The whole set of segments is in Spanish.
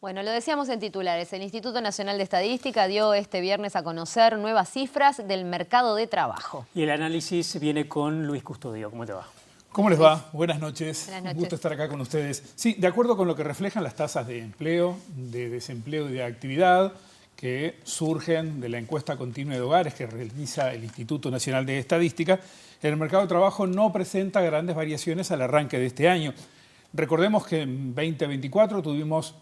Bueno, lo decíamos en titulares, el Instituto Nacional de Estadística dio este viernes a conocer nuevas cifras del mercado de trabajo. Y el análisis viene con Luis Custodio. ¿Cómo te va? ¿Cómo les va? Buenas noches. Buenas noches. Un gusto estar acá con ustedes. Sí, de acuerdo con lo que reflejan las tasas de empleo, de desempleo y de actividad que surgen de la encuesta continua de hogares que realiza el Instituto Nacional de Estadística, el mercado de trabajo no presenta grandes variaciones al arranque de este año. Recordemos que en 2024 tuvimos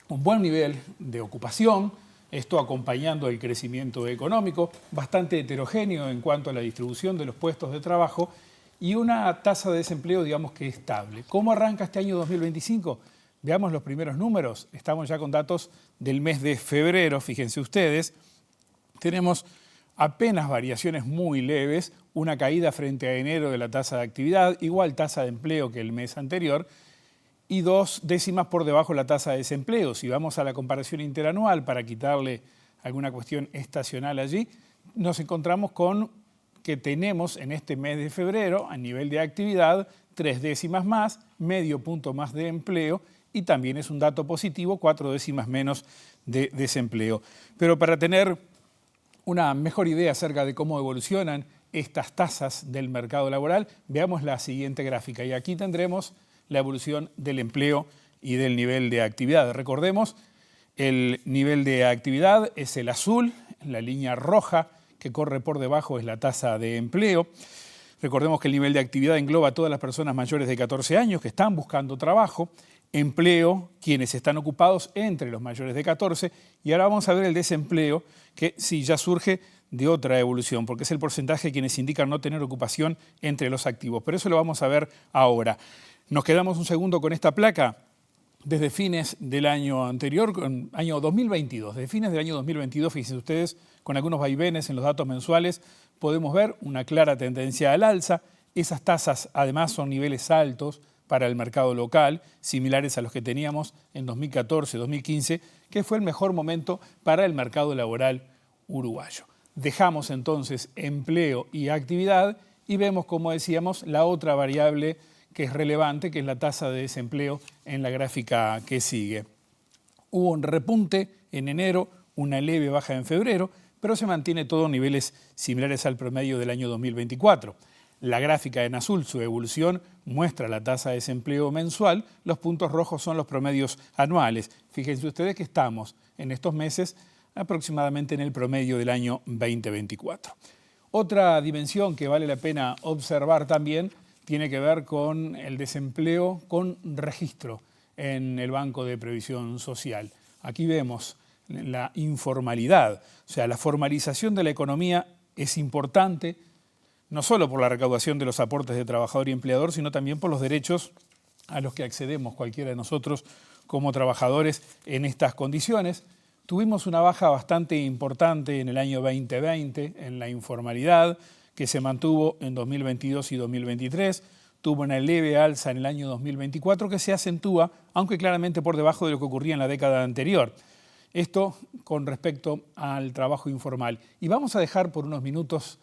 un buen nivel de ocupación, esto acompañando el crecimiento económico, bastante heterogéneo en cuanto a la distribución de los puestos de trabajo y una tasa de desempleo, digamos que estable. ¿Cómo arranca este año 2025? Veamos los primeros números. Estamos ya con datos del mes de febrero, fíjense ustedes. Tenemos apenas variaciones muy leves, una caída frente a enero de la tasa de actividad, igual tasa de empleo que el mes anterior, y 2 décimas por debajo la tasa de desempleo. Si vamos a la comparación interanual para quitarle alguna cuestión estacional allí, nos encontramos con que tenemos en este mes de febrero, a nivel de actividad, 3 décimas más, medio punto más de empleo y también es un dato positivo, 4 décimas menos de desempleo. Pero para tener una mejor idea acerca de cómo evolucionan estas tasas del mercado laboral, veamos la siguiente gráfica y aquí tendremos la evolución del empleo y del nivel de actividad. Recordemos, el nivel de actividad es el azul, la línea roja que corre por debajo es la tasa de empleo. Recordemos que el nivel de actividad engloba a todas las personas mayores de 14 años que están buscando trabajo, empleo, quienes están ocupados entre los mayores de 14, y ahora vamos a ver el desempleo, que sí ya surge de otra evolución, porque es el porcentaje de quienes indican no tener ocupación entre los activos. Pero eso lo vamos a ver ahora. Nos quedamos un segundo con esta placa desde fines del año anterior, año 2022. Desde fines del año 2022, fíjense ustedes, con algunos vaivenes en los datos mensuales, podemos ver una clara tendencia al alza. Esas tasas además son niveles altos para el mercado local, similares a los que teníamos en 2014-2015, que fue el mejor momento para el mercado laboral uruguayo. Dejamos entonces empleo y actividad y vemos, como decíamos, la otra variable que es relevante, que es la tasa de desempleo en la gráfica que sigue. Hubo un repunte en enero, una leve baja en febrero, pero se mantiene todo en niveles similares al promedio del año 2024. La gráfica en azul, su evolución, muestra la tasa de desempleo mensual, los puntos rojos son los promedios anuales. Fíjense ustedes que estamos en estos meses aproximadamente en el promedio del año 2024. Otra dimensión que vale la pena observar también tiene que ver con el desempleo con registro en el Banco de Previsión Social. Aquí vemos la informalidad, o sea, la formalización de la economía es importante, no solo por la recaudación de los aportes de trabajador y empleador, sino también por los derechos a los que accedemos cualquiera de nosotros como trabajadores en estas condiciones. Tuvimos una baja bastante importante en el año 2020 en la informalidad, que se mantuvo en 2022 y 2023, tuvo una leve alza en el año 2024 que se acentúa, aunque claramente por debajo de lo que ocurría en la década anterior. Esto con respecto al trabajo informal. Y vamos a dejar por unos minutos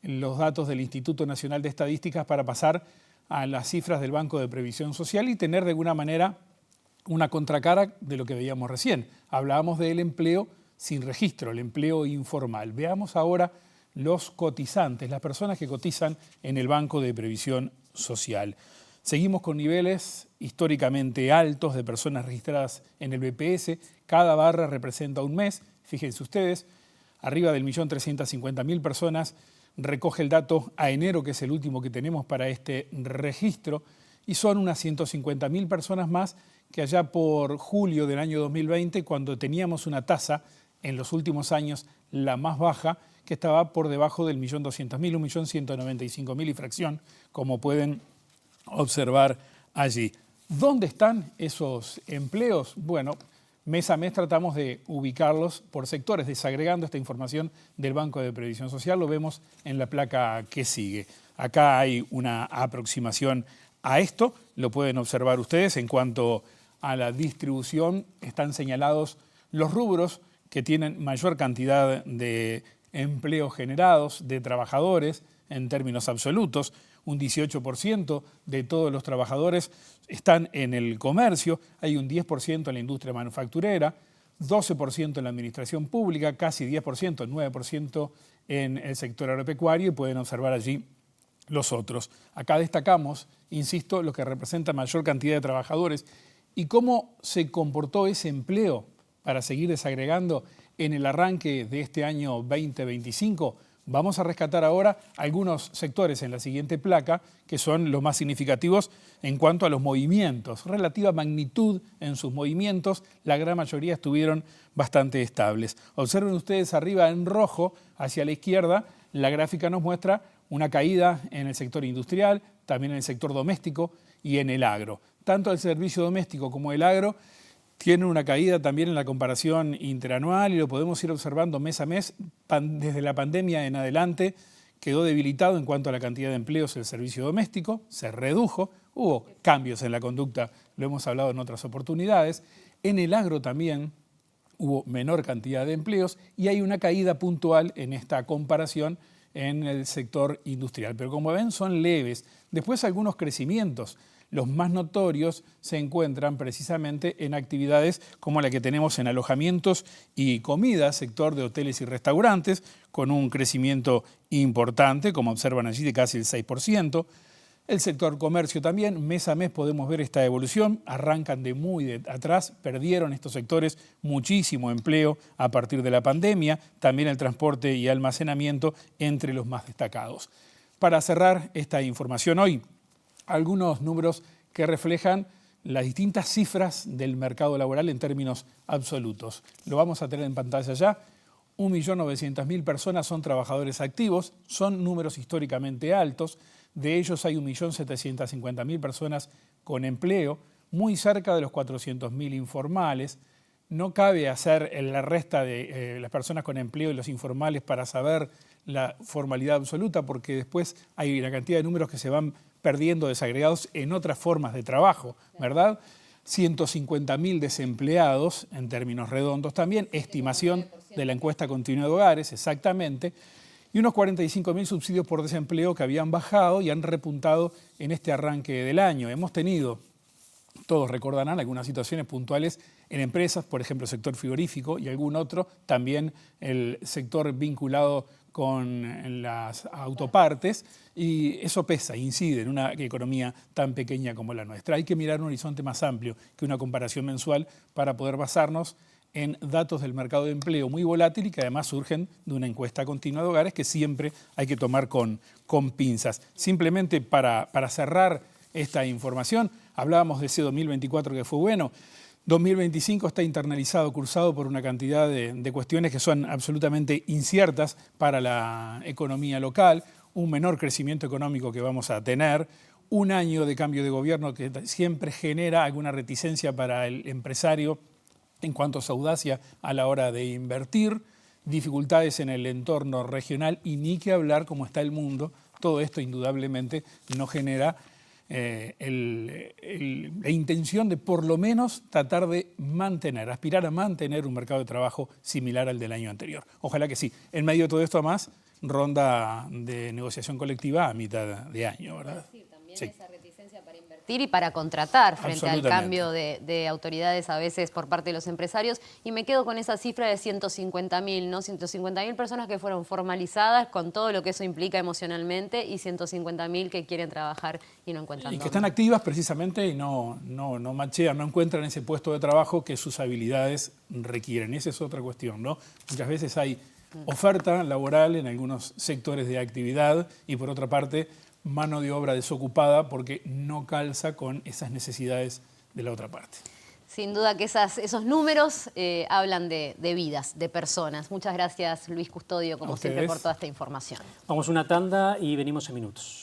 los datos del Instituto Nacional de Estadísticas para pasar a las cifras del Banco de Previsión Social y tener de alguna manera una contracara de lo que veíamos recién. Hablábamos del empleo sin registro, el empleo informal. Veamos ahora los cotizantes, las personas que cotizan en el Banco de Previsión Social. Seguimos con niveles históricamente altos de personas registradas en el BPS. Cada barra representa un mes. Fíjense ustedes, arriba del 1.350.000 personas recoge el dato a enero, que es el último que tenemos para este registro, y son unas 150.000 personas más que allá por julio del año 2020, cuando teníamos una tasa en los últimos años la más baja, que estaba por debajo del 1.200.000, 1.195.000 y fracción, como pueden observar allí. ¿Dónde están esos empleos? Bueno, mes a mes tratamos de ubicarlos por sectores, desagregando esta información del Banco de Previsión Social. Lo vemos en la placa que sigue. Acá hay una aproximación a esto, lo pueden observar ustedes. En cuanto a la distribución, están señalados los rubros que tienen mayor cantidad de empleos generados, de trabajadores en términos absolutos. un 18% de todos los trabajadores están en el comercio, hay un 10% en la industria manufacturera, 12% en la administración pública, casi 10%, 9% en el sector agropecuario, y pueden observar allí los otros. Acá destacamos, insisto, lo que representa mayor cantidad de trabajadores y cómo se comportó ese empleo para seguir desagregando en el arranque de este año 2025. Vamos a rescatar ahora algunos sectores en la siguiente placa que son los más significativos en cuanto a los movimientos. Relativa magnitud en sus movimientos, la gran mayoría estuvieron bastante estables. Observen ustedes arriba en rojo, hacia la izquierda, la gráfica nos muestra una caída en el sector industrial, también en el sector doméstico y en el agro. Tanto el servicio doméstico como el agro tienen una caída también en la comparación interanual y lo podemos ir observando mes a mes. Desde la pandemia en adelante quedó debilitado en cuanto a la cantidad de empleos el servicio doméstico, se redujo, hubo cambios en la conducta, lo hemos hablado en otras oportunidades. En el agro también hubo menor cantidad de empleos y hay una caída puntual en esta comparación en el sector industrial. Pero como ven son leves. Después algunos crecimientos. Los más notorios se encuentran precisamente en actividades como la que tenemos en alojamientos y comida, sector de hoteles y restaurantes, con un crecimiento importante, como observan allí, de casi el 6%. El sector comercio también, mes a mes podemos ver esta evolución, arrancan de muy atrás, perdieron estos sectores muchísimo empleo a partir de la pandemia, también el transporte y almacenamiento entre los más destacados. Para cerrar esta información hoy, algunos números que reflejan las distintas cifras del mercado laboral en términos absolutos. Lo vamos a tener en pantalla ya. 1.900.000 personas son trabajadores activos, son números históricamente altos. De ellos hay 1.750.000 personas con empleo, muy cerca de los 400.000 informales. No cabe hacer la resta de las personas con empleo y los informales para saber la formalidad absoluta, porque después hay una cantidad de números que se van perdiendo desagregados en otras formas de trabajo, ¿verdad? 150.000 desempleados en términos redondos también, estimación de la encuesta continua de hogares, exactamente, y unos 45.000 subsidios por desempleo que habían bajado y han repuntado en este arranque del año. Hemos tenido, todos recordarán, algunas situaciones puntuales en empresas, por ejemplo, el sector frigorífico y algún otro, también el sector vinculado con las autopartes, y eso pesa, incide en una economía tan pequeña como la nuestra. Hay que mirar un horizonte más amplio que una comparación mensual para poder basarnos en datos del mercado de empleo muy volátil y que además surgen de una encuesta continua de hogares que siempre hay que tomar con pinzas. Simplemente para cerrar esta información, hablábamos de ese 2024 que fue bueno. 2025 está internalizado, cruzado por una cantidad de cuestiones que son absolutamente inciertas para la economía local, un menor crecimiento económico que vamos a tener, un año de cambio de gobierno que siempre genera alguna reticencia para el empresario en cuanto a su audacia a la hora de invertir, dificultades en el entorno regional y ni que hablar cómo está el mundo. Todo esto indudablemente no genera la intención de por lo menos tratar de mantener, aspirar a mantener un mercado de trabajo similar al del año anterior. Ojalá que sí. En medio de todo esto, además, ronda de negociación colectiva a mitad de año, ¿verdad? Sí, también sí. Esa reticencia para invertir y para contratar frente al cambio de autoridades a veces por parte de los empresarios. Y me quedo con esa cifra de 150.000, ¿no? 150.000 personas que fueron formalizadas con todo lo que eso implica emocionalmente y 150.000 que quieren trabajar y no encuentran y que dónde. están activas precisamente y no machean, no encuentran ese puesto de trabajo que sus habilidades requieren. Esa es otra cuestión, ¿no? Muchas veces hay oferta laboral en algunos sectores de actividad y por otra parte mano de obra desocupada porque no calza con esas necesidades de la otra parte. Sin duda que esos números hablan de vidas, de personas. Muchas gracias, Luis Custodio, como siempre, por toda esta información. Vamos a una tanda y venimos en minutos.